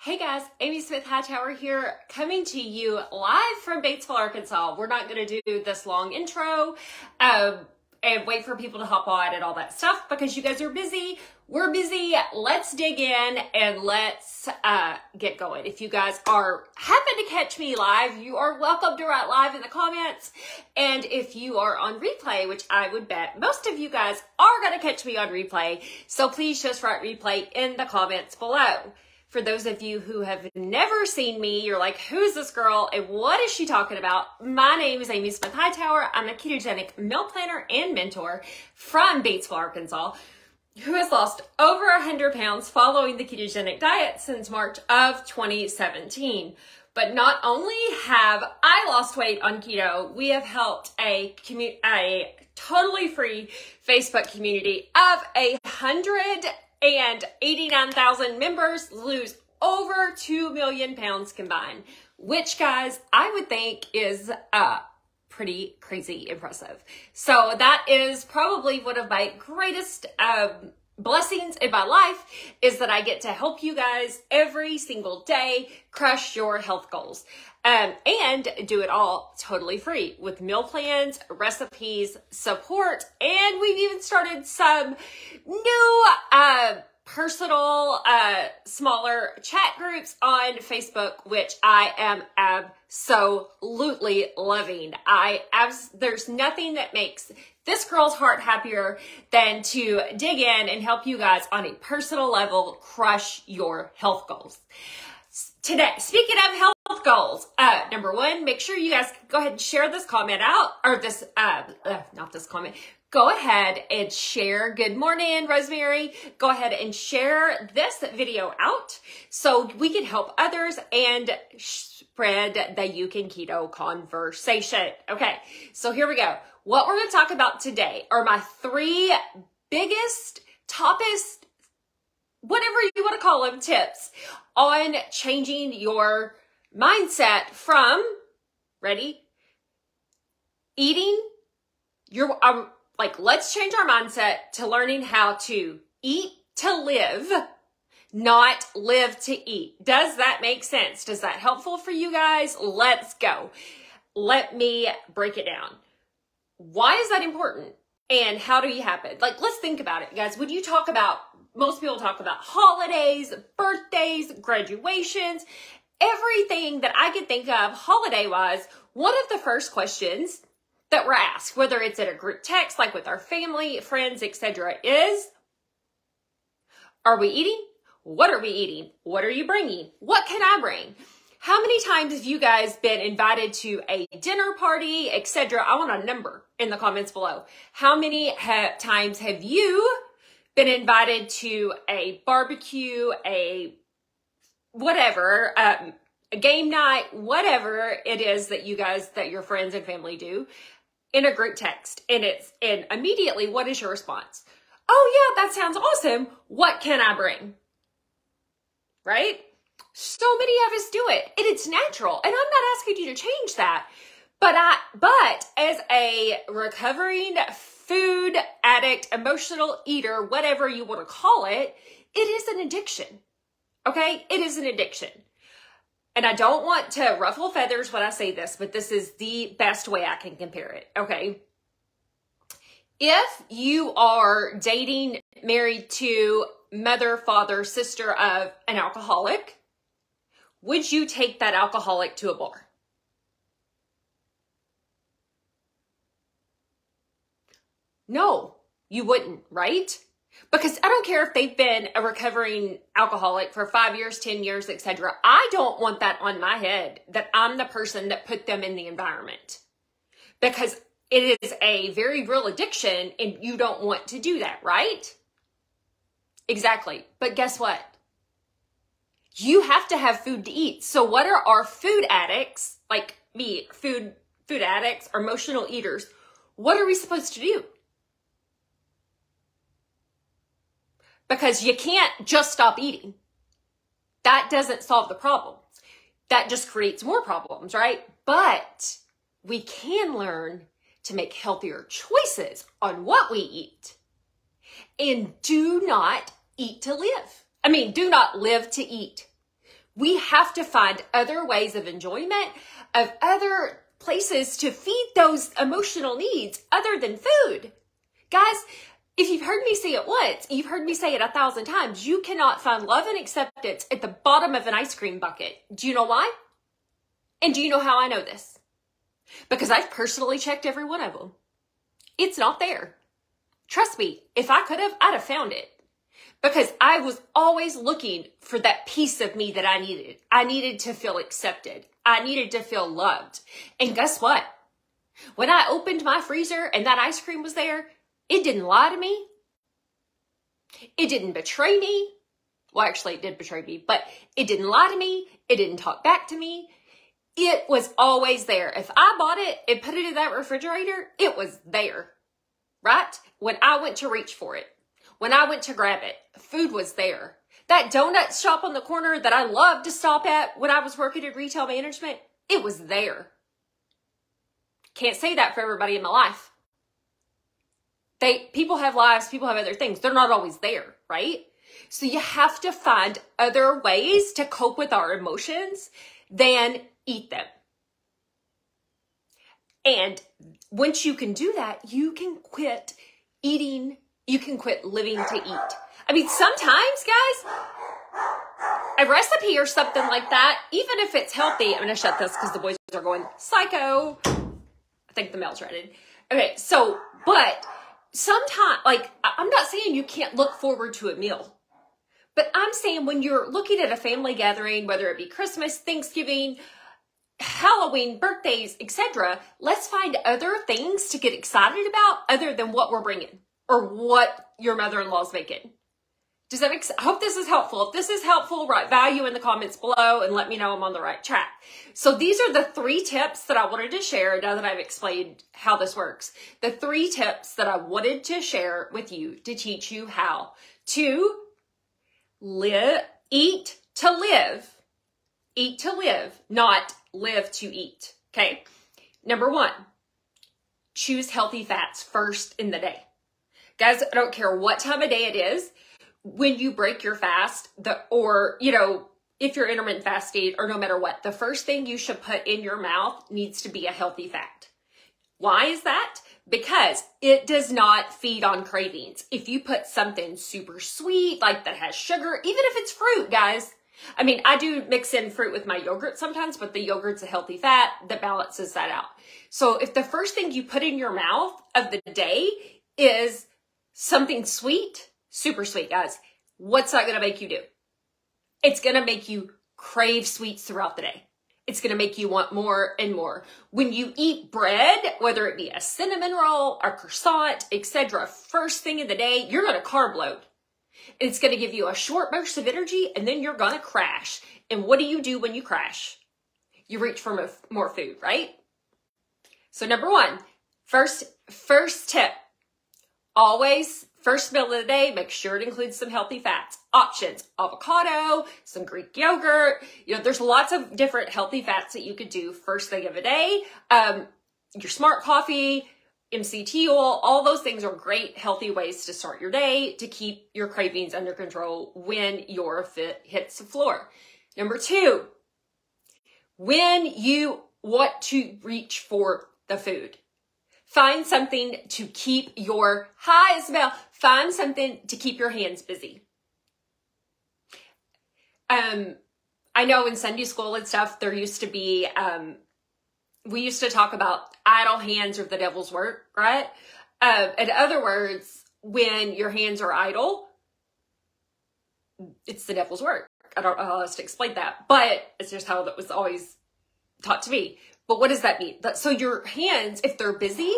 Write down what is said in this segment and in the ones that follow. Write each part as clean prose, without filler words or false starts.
Hey guys, Amy Smith-Hightower here, coming to you live from Batesville, Arkansas. We're not going to do this long intro and wait for people to hop on and all that stuff because you guys are busy. We're busy. Let's dig in and let's get going. If you guys happen to catch me live, you are welcome to write live in the comments. And if you are on replay, which I would bet most of you guys are going to catch me on replay, so please just write replay in the comments below. For those of you who have never seen me, you're like, who's this girl and what is she talking about? My name is Amy Smith-Hightower. I'm a ketogenic meal planner and mentor from Batesville, Arkansas, who has lost over 100 pounds following the ketogenic diet since March of 2017. But not only have I lost weight on keto, we have helped a totally free Facebook community of 189,000 members lose over 2 million pounds combined, which, guys, I would think is pretty crazy impressive. So that is probably one of my greatest blessings in my life, is that I get to help you guys every single day crush your health goals. And do it all totally free with meal plans, recipes, support, and we've even started some new personal, smaller chat groups on Facebook, which I am absolutely loving. There's nothing that makes this girl's heart happier than to dig in and help you guys on a personal level crush your health goals. Today, speaking of health goals, number one, make sure you guys go ahead and share this comment out, or this, not this comment. Go ahead and share. Good morning, Rosemary. Go ahead and share this video out so we can help others and spread the UCANKETO conversation. Okay, so here we go. What we're going to talk about today are my three biggest, toppest, whatever you want to call them, tips on changing your mindset from, ready, eating your, let's change our mindset to learning how to eat to live, not live to eat. Does that make sense? Does that helpful for you guys? Let's go. Let me break it down. Why is that important? And how do you happen? Let's think about it, guys. When you talk about, most people talk about holidays, birthdays, graduations, everything that I could think of holiday-wise, one of the first questions that we're asked, whether it's in a group text, like with our family, friends, etc., is, are we eating? What are we eating? What are you bringing? What can I bring? How many times have you guys been invited to a dinner party, etc.? I want a number in the comments below. How many times have you been invited to a barbecue, a whatever, a game night, whatever it is that you guys, that your friends and family do, in a group text, and immediately, what is your response? Oh yeah, that sounds awesome. What can I bring? Right? So many of us do it, and it's natural, and I'm not asking you to change that, but as a recovering food addict, emotional eater, whatever you want to call it, it is an addiction. Okay? It is an addiction. And I don't want to ruffle feathers when I say this, but this is the best way I can compare it, okay? If you are dating, married to mother, father, sister of an alcoholic, would you take that alcoholic to a bar? No, you wouldn't, right? Because I don't care if they've been a recovering alcoholic for 5 years, 10 years, etc. I don't want that on my head, that I'm the person that put them in the environment. Because it is a very real addiction and you don't want to do that, right? Exactly. But guess what? You have to have food to eat. So what are our food addicts, like me, food addicts, or emotional eaters, what are we supposed to do? Because you can't just stop eating. That doesn't solve the problem. That just creates more problems, right? But we can learn to make healthier choices on what we eat. And do not eat to live. Do not live to eat. We have to find other ways of enjoyment, of other places to feed those emotional needs other than food. Guys, if you've heard me say it once, you've heard me say it 1,000 times. You cannot find love and acceptance at the bottom of an ice cream bucket. Do you know why? And do you know how I know this? Because I've personally checked every one of them. It's not there. Trust me, if I could have, I'd have found it. Because I was always looking for that piece of me that I needed. I needed to feel accepted. I needed to feel loved. And guess what? When I opened my freezer and that ice cream was there, it didn't lie to me. It didn't betray me. Well, actually, it did betray me, but it didn't lie to me. It didn't talk back to me. It was always there. If I bought it and put it in that refrigerator, it was there, right? When I went to reach for it, when I went to grab it, food was there. That donut shop on the corner that I loved to stop at when I was working in retail management, it was there. Can't say that for everybody in my life. People have lives, people have other things. They're not always there, right? So you have to find other ways to cope with our emotions than eat them. And once you can do that, you can quit eating, you can quit living to eat. I mean, sometimes, guys, a recipe or something like that, even if it's healthy, I'm going to shut this because the boys are going psycho. I think the mail's ready. Okay, so, but sometimes, like, I'm not saying you can't look forward to a meal, but I'm saying when you're looking at a family gathering, whether it be Christmas, Thanksgiving, Halloween, birthdays, etc., let's find other things to get excited about other than what we're bringing or what your mother-in-law's making. Does that make sense? I hope this is helpful. If this is helpful, write value in the comments below and let me know I'm on the right track. So these are the 3 tips that I wanted to share now that I've explained how this works. The 3 tips that I wanted to share with you to teach you how to eat to live. Eat to live, not live to eat. Okay. Number 1, choose healthy fats first in the day. Guys, I don't care what time of day it is. When you break your fast, or, you know, if you're intermittent fasting or no matter what, the first thing you should put in your mouth needs to be a healthy fat. Why is that? Because it does not feed on cravings. If you put something super sweet, like that has sugar, even if it's fruit, guys. I mean, I do mix in fruit with my yogurt sometimes, but the yogurt's a healthy fat that balances that out. So if the first thing you put in your mouth of the day is something sweet, super sweet, guys, what's that going to make you do? It's going to make you crave sweets throughout the day. It's going to make you want more and more. When you eat bread, whether it be a cinnamon roll, a croissant, etc., first thing in the day, you're going to carb load. It's going to give you a short burst of energy, and then you're going to crash. And what do you do when you crash? You reach for more food, right? So number 1, first tip, always first meal of the day, make sure it includes some healthy fats. Options, avocado, some Greek yogurt. You know, there's lots of different healthy fats that you could do first thing of a day. Your smart coffee, MCT oil, all those things are great healthy ways to start your day to keep your cravings under control when your fit hits the floor. Number 2, when you want to reach for the food, find something to keep your, hi Isabel, find something to keep your hands busy. I know in Sunday school and stuff, there used to be, we used to talk about idle hands are the devil's work, right? In other words, when your hands are idle, it's the devil's work. I don't know how else to explain that, but it's just how that was always taught to me. But what does that mean? So your hands, if they're busy,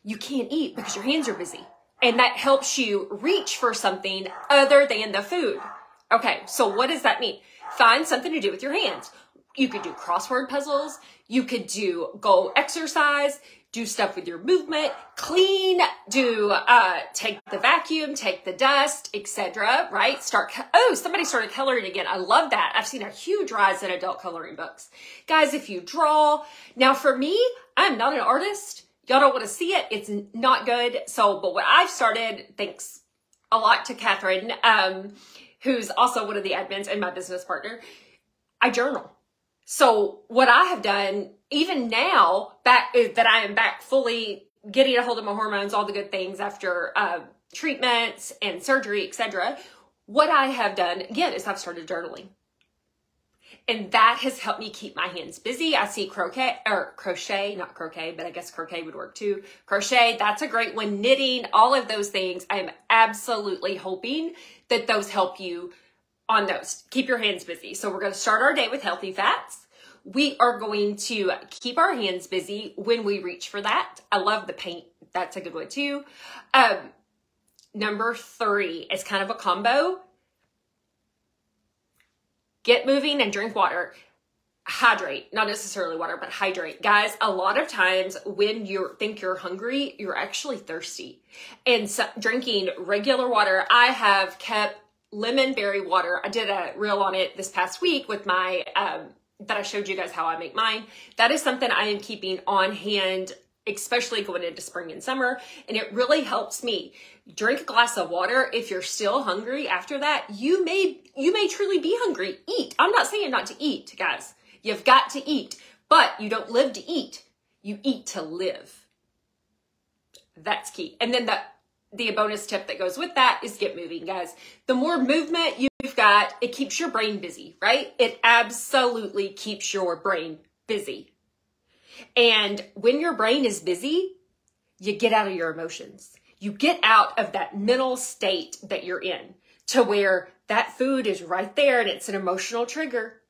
you can't eat because your hands are busy. And that helps you reach for something other than the food. Okay, so what does that mean? Find something to do with your hands. You could do crossword puzzles. You could go exercise, do stuff with your movement, clean, take the vacuum, take the dust, etc. Right? Somebody started coloring again. I love that. I've seen a huge rise in adult coloring books. Guys, if you draw, now for me, I'm not an artist. Y'all don't want to see it. It's not good. But what I've started, thanks a lot to Catherine, who's also one of the admins and my business partner, I journal. So what I have done, even now, that I am back fully getting a hold of my hormones, all the good things after treatments and surgery, etc. What I have done, again, is I've started journaling. And that has helped me keep my hands busy. I see crochet, not croquet, but I guess croquet would work too. Crochet, that's a great one. Knitting, all of those things. I am absolutely hoping that those help you on those. Keep your hands busy. So we're going to start our day with healthy fats. We are going to keep our hands busy when we reach for that. I love the paint. That's a good one too. Number 3 is kind of a combo. Get moving and drink water. Hydrate, not necessarily water, but hydrate. Guys, a lot of times when you think you're hungry, you're actually thirsty. And so drinking regular water, I have kept lemon berry water. I did a reel on it this past week with my, that I showed you guys how I make mine. That is something I am keeping on hand, especially going into spring and summer. And it really helps me. Drink a glass of water. If you're still hungry after that, you may truly be hungry. Eat. I'm not saying not to eat, guys. You've got to eat, but you don't live to eat. You eat to live. That's key. And then the bonus tip that goes with that is get moving, guys. The more movement you've got, it keeps your brain busy, right? It absolutely keeps your brain busy. And when your brain is busy, you get out of your emotions. You get out of that mental state that you're in to where that food is right there and it's an emotional trigger.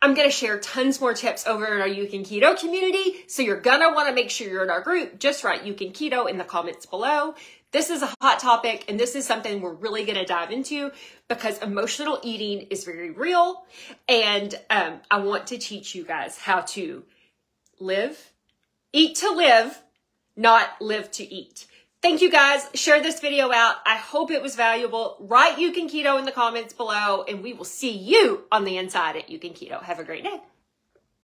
I'm going to share tons more tips over in our You Can Keto community. So you're going to want to make sure you're in our group. Just write You Can Keto in the comments below. This is a hot topic and this is something we're really going to dive into because emotional eating is very real. And I want to teach you guys how to live, eat to live, not live to eat. Thank you guys. Share this video out. I hope it was valuable. Write You Can Keto in the comments below and we will see you on the inside at You Can Keto. Have a great day.